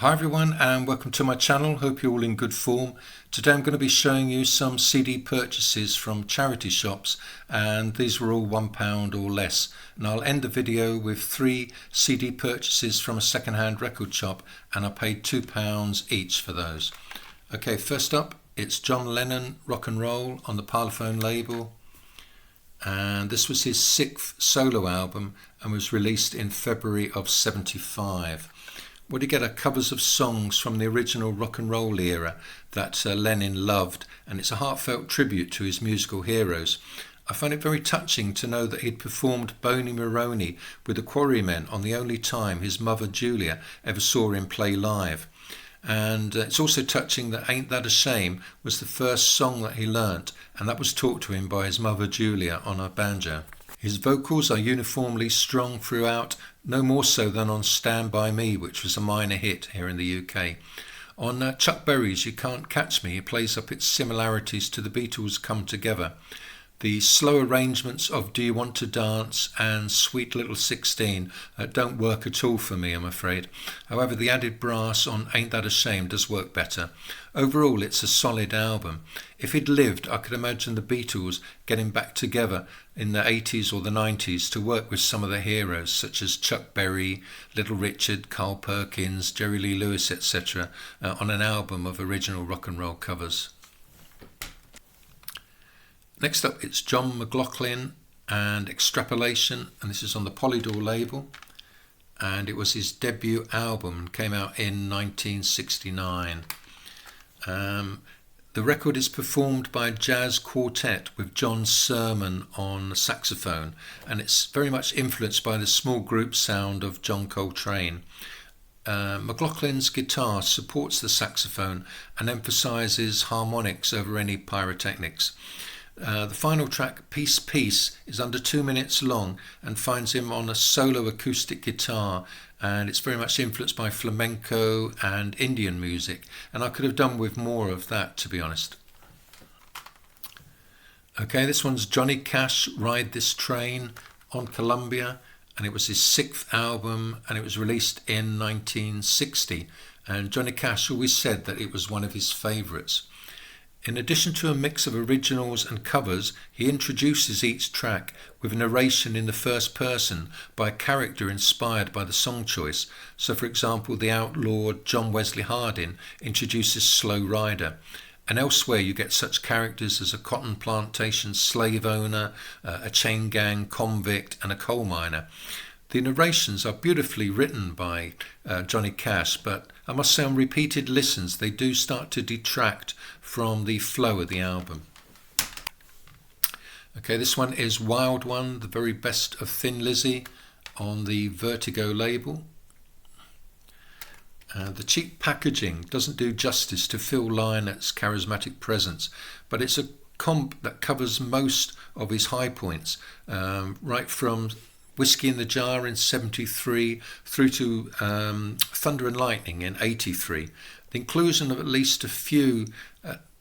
Hi everyone and welcome to my channel. Hope you're all in good form. Today I'm going to be showing you some CD purchases from charity shops, and these were all £1 or less. And I'll end the video with 3 CD purchases from a second-hand record shop, and I paid £2 each for those. Okay, first up it's John Lennon Rock and Roll on the Parlophone label, and this was his 6th solo album and was released in February of '75. What you get are covers of songs from the original rock and roll era that Lennon loved, and it's a heartfelt tribute to his musical heroes. I find it very touching to know that he'd performed Boney Maroney with the Quarrymen on the only time his mother Julia ever saw him play live. And it's also touching that Ain't That a Shame was the first song that he learnt, and that was taught to him by his mother Julia on her banjo. His vocals are uniformly strong throughout, no more so than on Stand By Me, which was a minor hit here in the UK. On Chuck Berry's You Can't Catch Me, he plays up its similarities to the Beatles' Come Together. The slow arrangements of Do You Want to Dance and Sweet Little 16 don't work at all for me, I'm afraid. However, the added brass on Ain't That a Shame does work better. Overall, it's a solid album. If he'd lived, I could imagine the Beatles getting back together in the 80s or the 90s to work with some of the heroes such as Chuck Berry, Little Richard, Carl Perkins, Jerry Lee Lewis, etc. On an album of original rock and roll covers. Next up it's John McLaughlin and Extrapolation, and this is on the Polydor label, and it was his debut album and came out in 1969. The record is performed by a jazz quartet with John Sermon on saxophone, and it's very much influenced by the small group sound of John Coltrane. McLaughlin's guitar supports the saxophone and emphasises harmonics over any pyrotechnics. The final track, Peace Peace, is under 2 minutes long and finds him on a solo acoustic guitar, and it's very much influenced by flamenco and Indian music, and I could have done with more of that, to be honest. Okay, this one's Johnny Cash, Ride This Train on Columbia, and it was his 6th album and it was released in 1960, and Johnny Cash always said that it was one of his favourites. In addition to a mix of originals and covers, he introduces each track with a narration in the first person by a character inspired by the song choice. So, for example, the outlaw John Wesley Harding introduces Slow Rider, and elsewhere you get such characters as a cotton plantation slave owner, a chain gang convict, and a coal miner. The narrations are beautifully written by Johnny Cash, but I must say on repeated listens they do start to detract from the flow of the album. Okay, this one is Wild One, the very best of Thin Lizzy on the Vertigo label. The cheap packaging doesn't do justice to Phil Lynot's charismatic presence, but it's a comp that covers most of his high points, right from Whiskey in the Jar in '73 through to Thunder and Lightning in '83. The inclusion of at least a few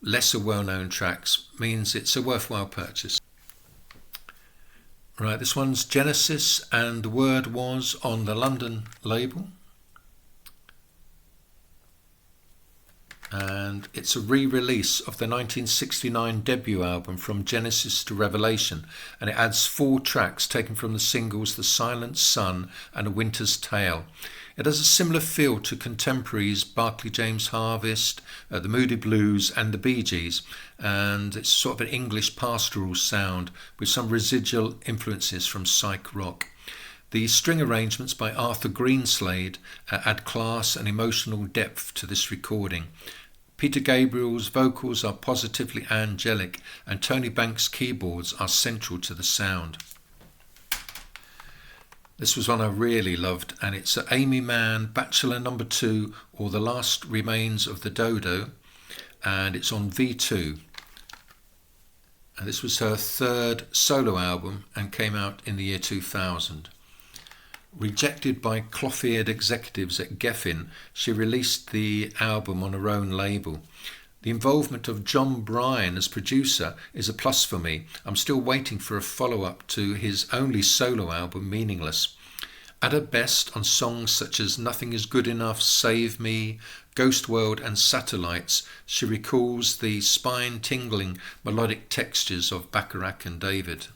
lesser well-known tracks means it's a worthwhile purchase. Right, this one's Genesis and The Word Was on the London label. And it's a re-release of the 1969 debut album From Genesis to Revelation, and it adds 4 tracks taken from the singles The Silent Sun and A Winter's Tale. It has a similar feel to contemporaries Barclay James Harvest, the Moody Blues and the Bee Gees, and it's sort of an English pastoral sound with some residual influences from psych rock. The string arrangements by Arthur Greenslade add class and emotional depth to this recording. Peter Gabriel's vocals are positively angelic, and Tony Banks' keyboards are central to the sound. This was one I really loved, and it's AIMEE MANN Bachelor No. 2 or The Last Remains of the Dodo, and it's on V2. And this was her 3rd solo album and came out in the year 2000. Rejected by cloth-eared executives at Geffen, she released the album on her own label. The involvement of John Browne as producer is a plus for me. I'm still waiting for a follow-up to his only solo album, Meaningless. At her best on songs such as Nothing Is Good Enough, Save Me, Ghost World and Satellites, she recalls the spine-tingling melodic textures of Bacharach and David.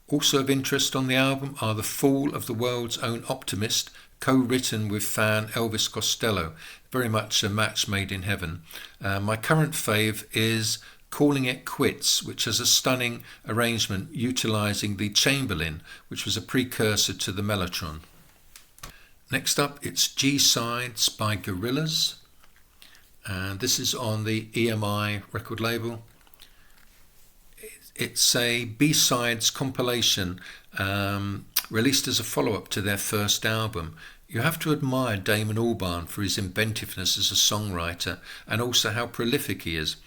Also of interest on the album are The Fall of the World's Own Optimist, co-written with fan Elvis Costello, very much a match made in heaven. My current fave is Calling It Quits, which has a stunning arrangement utilising the Chamberlin, which was a precursor to the Mellotron. Next up, it's G Sides by GORILLAZ, and this is on the EMI record label. It's a B-sides compilation released as a follow-up to their first album. You have to admire Damon Albarn for his inventiveness as a songwriter and also how prolific he is.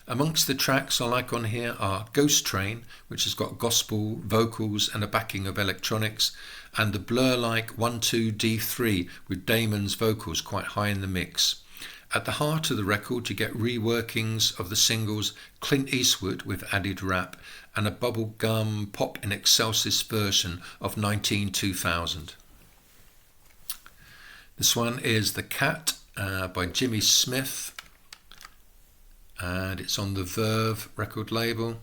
Amongst the tracks I like on here are Ghost Train, which has got gospel, vocals and a backing of electronics, and the Blur-like 1-2-D3 with Damon's vocals quite high in the mix. At the heart of the record you get reworkings of the singles Clint Eastwood with added rap and a bubblegum pop in excelsis version of 19-2000. This one is The Cat by Jimmy Smith, and it's on the Verve record label.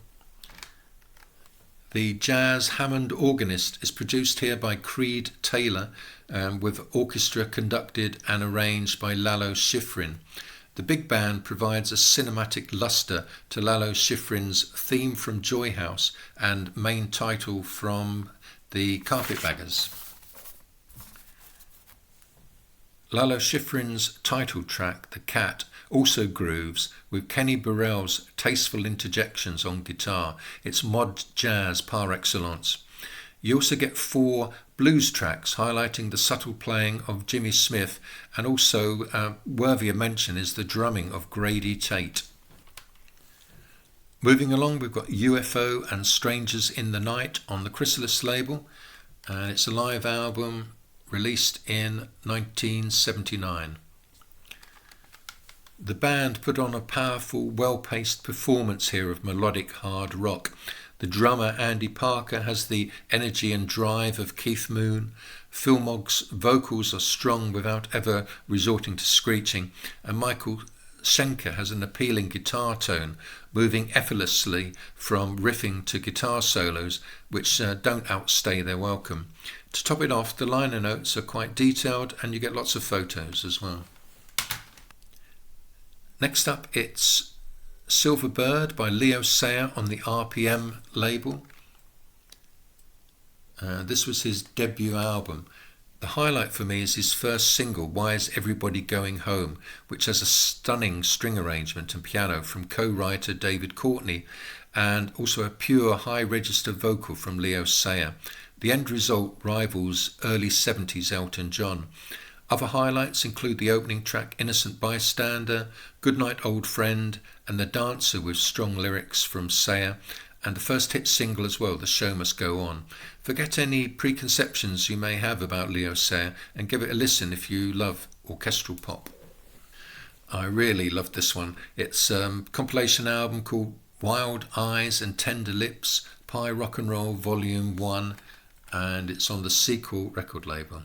The jazz Hammond organist is produced here by Creed Taylor, with orchestra conducted and arranged by Lalo Schifrin. The big band provides a cinematic luster to Lalo Schifrin's theme from Joy House and main title from the Carpetbaggers. Lalo Schifrin's title track, The Cat, also grooves with Kenny Burrell's tasteful interjections on guitar. It's mod jazz par excellence. You also get 4 blues tracks highlighting the subtle playing of Jimmy Smith, and also worthy of mention is the drumming of Grady Tate. Moving along, we've got UFO and Strangers in the Night on the Chrysalis label, and it's a live album released in 1979. The band put on a powerful, well-paced performance here of melodic hard rock. The drummer Andy Parker has the energy and drive of Keith Moon. Phil Mogg's vocals are strong without ever resorting to screeching, and Michael Schenker has an appealing guitar tone, moving effortlessly from riffing to guitar solos, which don't outstay their welcome. To top it off, the liner notes are quite detailed and you get lots of photos as well. Next up, it's Silverbird by Leo Sayer on the RPM label. This was his debut album. The highlight for me is his first single, Why Is Everybody Going Home, which has a stunning string arrangement and piano from co-writer David Courtney, and also a pure high register vocal from Leo Sayer. The end result rivals early 70s Elton John. Other highlights include the opening track Innocent Bystander, Goodnight Old Friend, and The Dancer with strong lyrics from Sayer, and the first hit single as well, The Show Must Go On. Forget any preconceptions you may have about Leo Sayer and give it a listen if you love orchestral pop. I really loved this one. It's a compilation album called Wild Eyes and Tender Lips, Pie Rock and Roll Volume 1, and it's on the Sequel record label.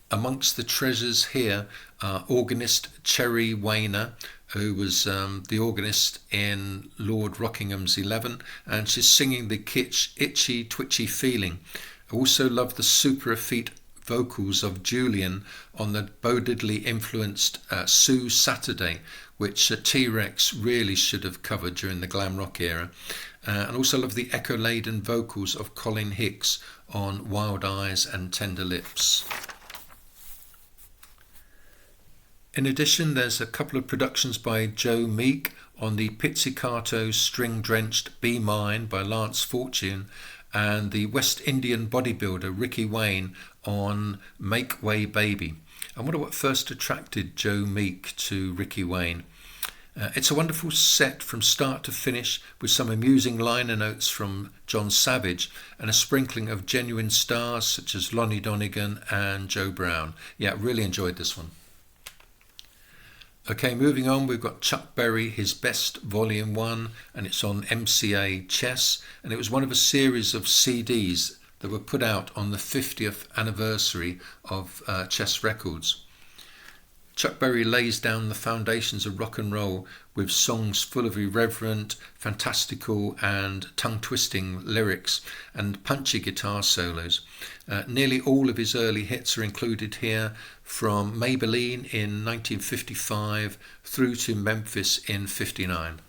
Amongst the treasures here are organist Cherry Wayner, who was the organist in Lord Rockingham's 11, and she's singing the kitsch, itchy, twitchy feeling. I also love the super effete vocals of Julian on the Bo Diddley influenced Sue Saturday, which T-Rex really should have covered during the glam rock era. And also love the echo-laden vocals of Colin Hicks on Wild Eyes and Tender Lips. In addition, there's a couple of productions by Joe Meek on the Pizzicato string-drenched Be Mine by Lance Fortune, and the West Indian bodybuilder Ricky Wayne on Make Way Baby. I wonder what first attracted Joe Meek to Ricky Wayne. It's a wonderful set from start to finish, with some amusing liner notes from John Savage and a sprinkling of genuine stars such as Lonnie Donegan and Joe Browne. Yeah, really enjoyed this one. Okay, moving on, we've got Chuck Berry, His Best Volume 1, and it's on MCA Chess, and it was one of a series of CDs that were put out on the 50th anniversary of Chess Records. Chuck Berry lays down the foundations of rock and roll with songs full of irreverent, fantastical and tongue-twisting lyrics and punchy guitar solos. Nearly all of his early hits are included here, from Maybelline in 1955 through to Memphis in 59.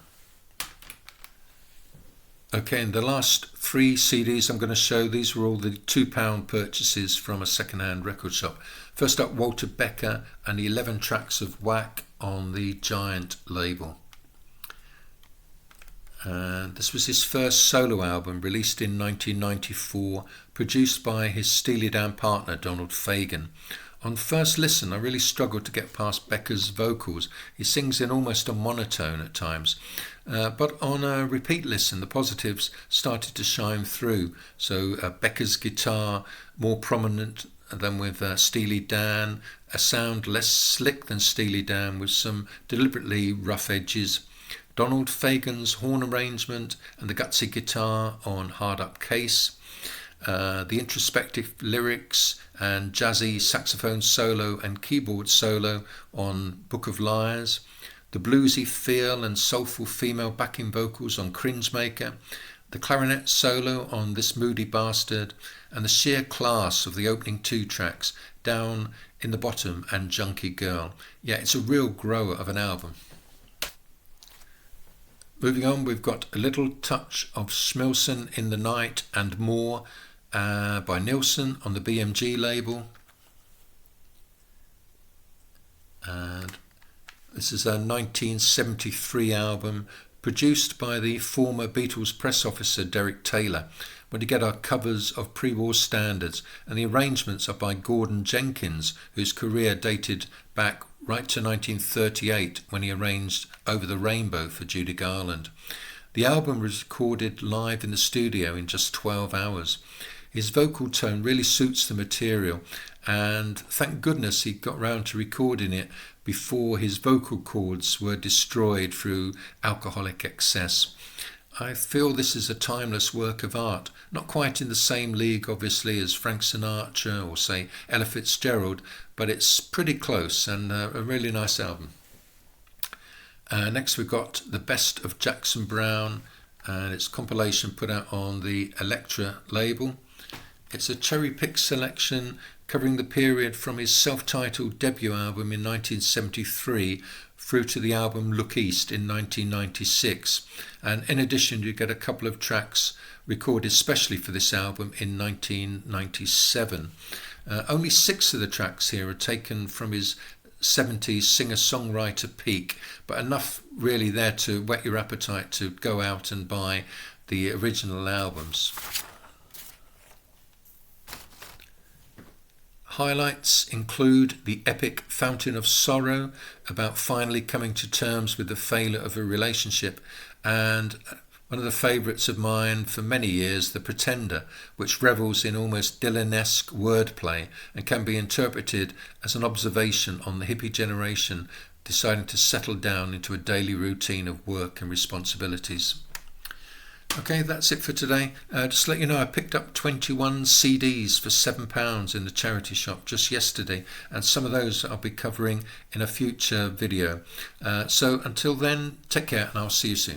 Okay, and the last 3 CDs I'm going to show, these were all the £2 purchases from a second-hand record shop. First up, Walter Becker and 11 tracks of Whack on the Giant label. And this was his first solo album, released in 1994, produced by his Steely Dan partner Donald Fagen. On first listen, I really struggled to get past Becker's vocals. He sings in almost a monotone at times. But on a repeat listen, the positives started to shine through. So Becker's guitar, more prominent than with Steely Dan, a sound less slick than Steely Dan with some deliberately rough edges. Donald Fagen's horn arrangement and the gutsy guitar on Hard Up Case. The introspective lyrics and jazzy saxophone solo and keyboard solo on Book of Liars, the bluesy feel and soulful female backing vocals on Cringemaker, the clarinet solo on This Moody Bastard, and the sheer class of the opening 2 tracks, Down in the Bottom and Junkie Girl. Yeah, it's a real grower of an album. Moving on, we've got a little touch of Schmilsson in the Night and More by NILSSON on the BMG label. And this is a 1973 album produced by the former Beatles press officer Derek Taylor. When you get our covers of pre-war standards, and the arrangements are by Gordon Jenkins, whose career dated back right to 1938 when he arranged Over the Rainbow for Judy Garland. The album was recorded live in the studio in just 12 hours. His vocal tone really suits the material, and thank goodness he got round to recording it before his vocal cords were destroyed through alcoholic excess. I feel this is a timeless work of art, not quite in the same league obviously as Frank Sinatra or say Ella Fitzgerald, but it's pretty close and a really nice album. Next we've got The Best of Jackson Browne, and it's compilation put out on the Elektra label. It's a cherry-pick selection covering the period from his self-titled debut album in 1973 through to the album Look East in 1996. And in addition, you get a couple of tracks recorded specially for this album in 1997. Only 6 of the tracks here are taken from his 70s singer-songwriter peak, but enough really there to whet your appetite to go out and buy the original albums. Highlights include the epic Fountain of Sorrow, about finally coming to terms with the failure of a relationship, and one of the favourites of mine for many years, The Pretender, which revels in almost Dylan-esque wordplay and can be interpreted as an observation on the hippie generation deciding to settle down into a daily routine of work and responsibilities. Okay, that's it for today. Just to let you know, I picked up 21 CDs for £7 in the charity shop just yesterday, and some of those I'll be covering in a future video. So until then, take care and I'll see you soon.